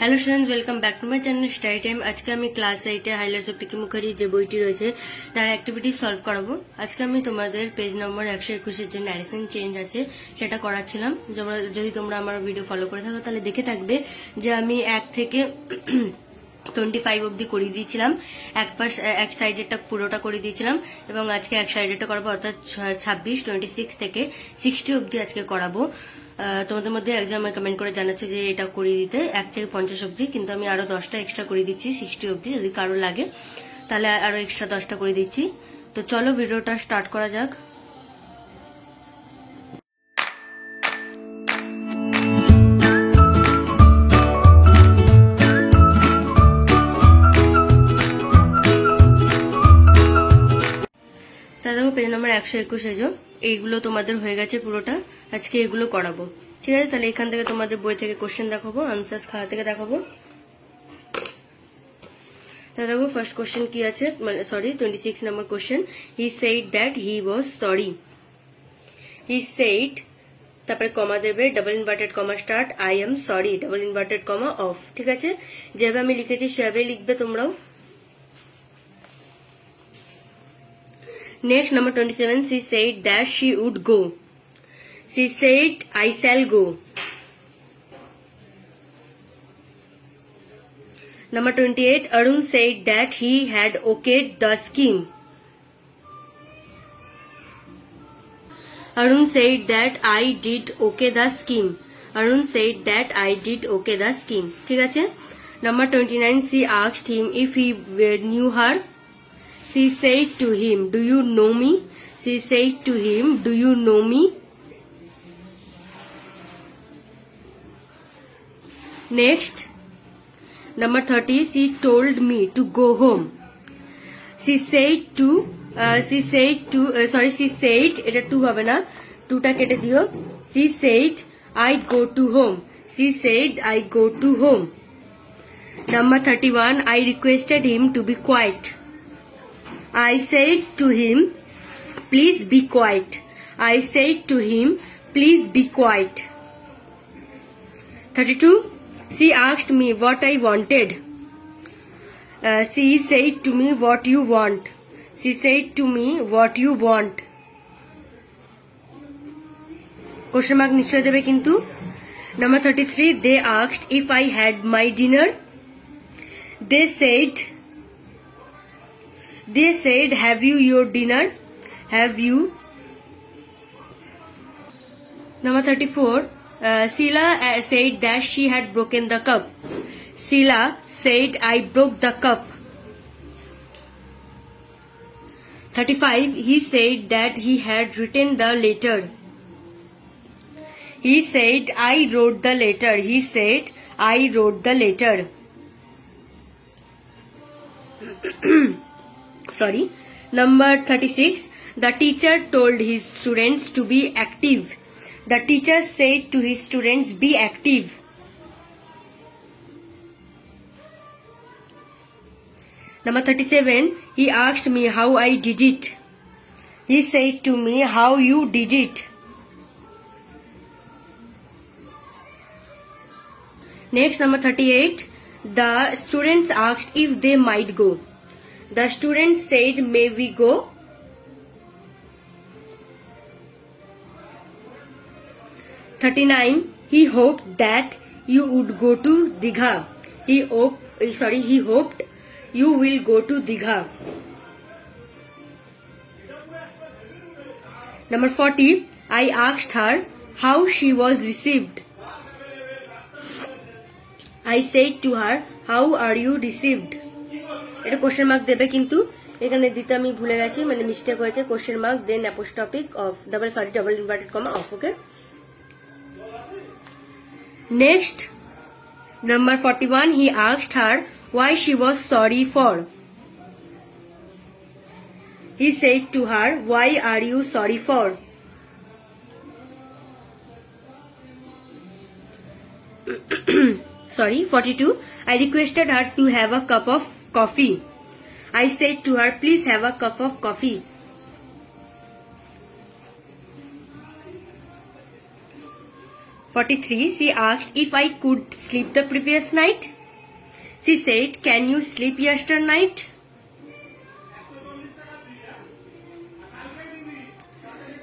Hello students, welcome back to my channel study time. আজকে আমি class 8 highlights of পিকে মুখার্জি যে বইটি রয়েছে তার অ্যাক্টিভিটি সলভ করাবো। আজকে আমি তোমাদের পেজ নম্বর 121 যে ন্যারেশন চেঞ্জ আছে সেটা করাচ্ছিলাম। যদি তোমরা আমার ভিডিও ফলো করে থাকো তাহলে দেখে থাকবে যে আমি 1 থেকে 25 অব্দি করিয়ে দিয়েছিলাম, এক সাইডেরটা পুরোটা করে দিয়েছিলাম এবং আজকে এক সাইডেরটা করাবো, অর্থাৎ 26 থেকে 60 অব্দি আজকে করাবো। তোমাদের মধ্যে একজন আমাকে কমেন্ট করে জানাচ্ছে যে এটা করিয়ে দিতে 1 থেকে 50 অব্দি, কিন্তু আমি আরো 10টা এক্সট্রা করে দিচ্ছি 60 অব্দি। যদি কারো লাগে তাহলে আরো এক্সট্রা 10টা করে দিচ্ছি। তো চলো ভিডিওটা স্টার্ট করা যাক। তা দেখো পেজ নম্বর 121 এইগুলো তোমাদের হয়ে গেছে পুরোটা। আজকে এগুলো করাবো, ঠিক আছে? তাহলে এখান থেকে তোমাদের বই থেকে কোশ্চেন দেখাবো, আনসার্স খাতা থেকে দেখাবো। তা দেখো ফার্স্ট কোশ্চেন কি আছে, মানে sorry 26 number question. He said that he was sorry. He said, তারপরে কমা দেবে, double inverted comma start, I am sorry, double inverted comma of. ঠিক আছে, যেভাবে আমি লিখেছি সেভাবেই লিখবে তোমরাও। Next, number 27, she said that she would go. She said, I shall go. Number 28, Arun said that he had okayed the scheme. Arun said that I did okay the scheme. Arun said that I did okay the scheme. ঠিক আছে? Number 29, she asked him if he knew her. She said to him, do you know me? She said to him, do you know me? Next, number 30, she told me to go home. She said, এটা 2 হবে না, 2টা কেটে দিও। She said, I go to home. She said, I go to home. Number 31, I requested him to be quiet. I said to him, please be quiet. I said to him, please be quiet. 32, she asked me what I wanted. She said to me, what you want. She said to me, what you want. Question mark নিশ্চয় দেবে কিন্তু। Number 33, they asked if I had my dinner. They said, have you your dinner? Have you? Number 34, Sheila said that she had broken the cup. Sheila said, I broke the cup. 35, he said that he had written the letter. He said, I wrote the letter. He said, I wrote the letter. Sorry. Number 36, the teacher told his students to be active. The teacher said to his students, be active. Number 37, he asked me how I did it. He said to me, how you did it. Next, number 38, the students asked if they might go. The students said, may we go? He hoped that you would go to Digha. He hoped you will go to Digha. Number 40, I asked her how she was received. I said to her, how are you received? এটা question mark দেবে কিন্তু এখানে দিতে আমি ভুলে গেছি, মানে mistake হয়েছে। Question mark then apostrophe off, double inverted comma off. Okay, next number 41, he asked her why she was sorry for. He said to her, why are you sorry for? Sorry, 42, I requested her to have a cup of coffee. I said to her, please have a cup of coffee. 43. She asked if I could sleep the previous night. She said, can you sleep yesterday night?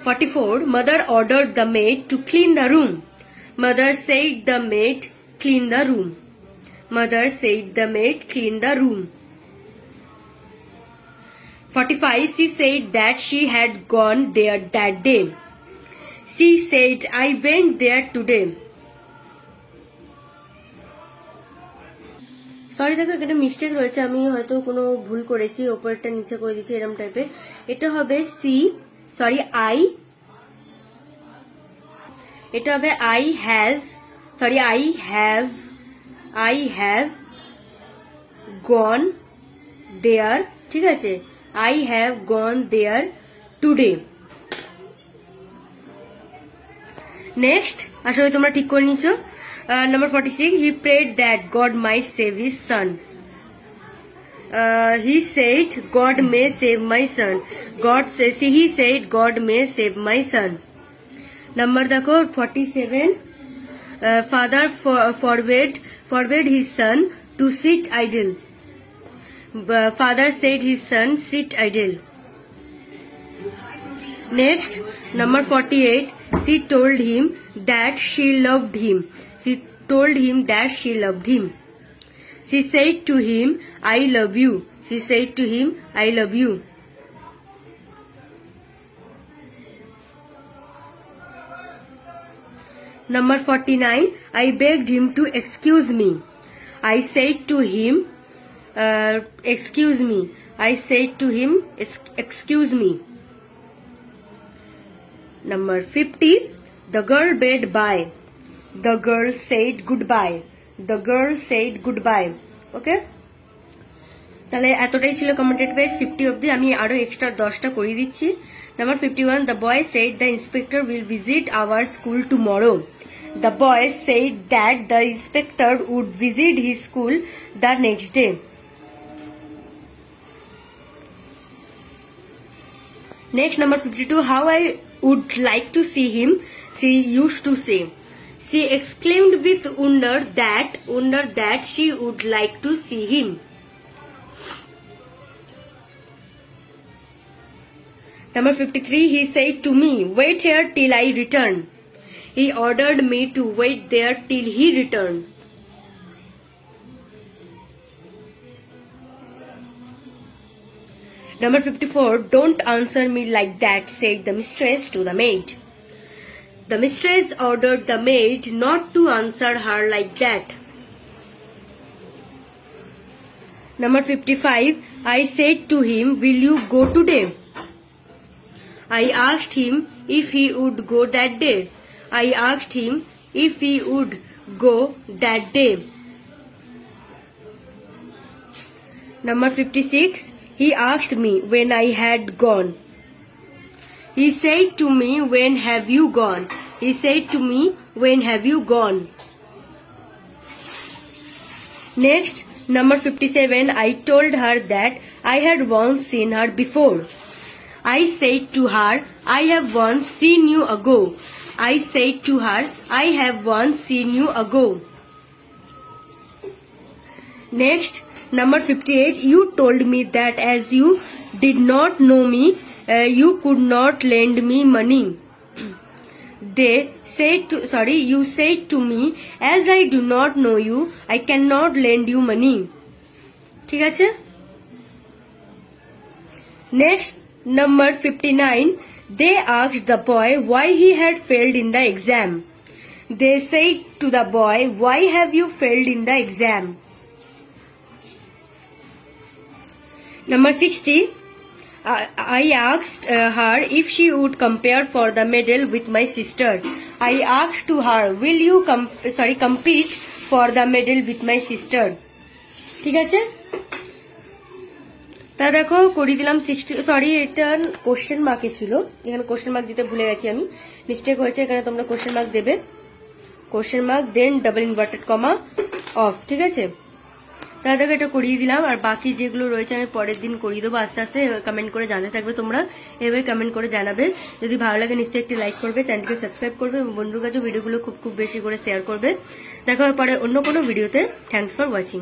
44. Mother ordered the maid to clean the room. Mother said the maid clean the room. Mother said the maid clean the room. 45. She said that she had gone there that day. She said, I went there today. Sorry দেখো এখানে mistake রয়েছে, আমি হয়তো কোনো ভুল করেছি, ওপরটা নিচে করে দিয়েছি এরকম টাইপের। এটা হবে আই, এটা হবে আই হ্যাভ গন দেয়ার, ঠিক আছে, I have gone there today. Next, আসলে তোমরা ঠিক করে নিছো। Number 46, he prayed that God might save his son. He said, God may save my son. He said, God may save my son. Number দেখো 47, father forbade his son to sit idle. Father said his son sit idle. Next, number 48, she told him that she loved him. She told him that she loved him. She said to him, I love you. She said to him, I love you. Number 49, I begged him to excuse me. I said to him, excuse me. I said to him, excuse me. Number 50, the girl bade bye. The girl said goodbye. The girl said goodbye. Okay? তাহলে এতটাই ছিল commented page 50 অবধি, আমি আরো extra 10টা করে দিচ্ছি। Number 51, the boy said the inspector will visit our school tomorrow. The boy said that the inspector would visit his school the next day. Next, number 52, how I would like to see him, she used to say. She exclaimed with wonder that she would like to see him. Number 53, he said to me, wait here till I return. He ordered me to wait there till he returned. Number 54, don't answer me like that, said the mistress to the maid. The mistress ordered the maid not to answer her like that. Number 55, I said to him, will you go today? I asked him if he would go that day. I asked him if he would go that day. Number 56, he asked me when I had gone. He said to me, when have you gone? He said to me, when have you gone? Next, number 57, I told her that I had once seen her before. I said to her, I have once seen you ago. I said to her, I have once seen you ago. Next, number 58, you told me that as you did not know me, you could not lend me money. You said to me, as I do not know you, I cannot lend you money. ঠিক আছে? Next, number 59, they asked the boy why he had failed in the exam. They said to the boy, why have you failed in the exam? Number 60, I asked her if she would compare for the medal with my sister. I asked to her, will you compete for the medal with my sister? ঠিক আছে? তা দেখো করিয়ে দিলাম 60, sorry এটা question মার্কে ছিল, এখানে কোশ্চেন মার্ক দিতে ভুলে গেছি আমি, মিস্টেক হয়েছে, এখানে তোমরা কোশ্চেন মার্ক দেবে, question mark then double inverted comma of, ঠিক আছে? তাদেরকে এটা করিয়ে দিলাম। আর বাকি যেগুলো রয়েছে আমি পরের দিন করিয়ে দেবো আস্তে আস্তে। কমেন্ট করে জানতে থাকবে তোমরা, এভাবে কমেন্ট করে জানাবে। যদি ভালো লাগে নিশ্চয়ই একটি লাইক করবে, চ্যানেলকে সাবস্ক্রাইব করবে এবং বন্ধুর কাছে ভিডিওগুলো খুব খুব বেশি করে শেয়ার করবে। দেখা হবে পরে অন্য কোনো ভিডিওতে। Thanks for watching.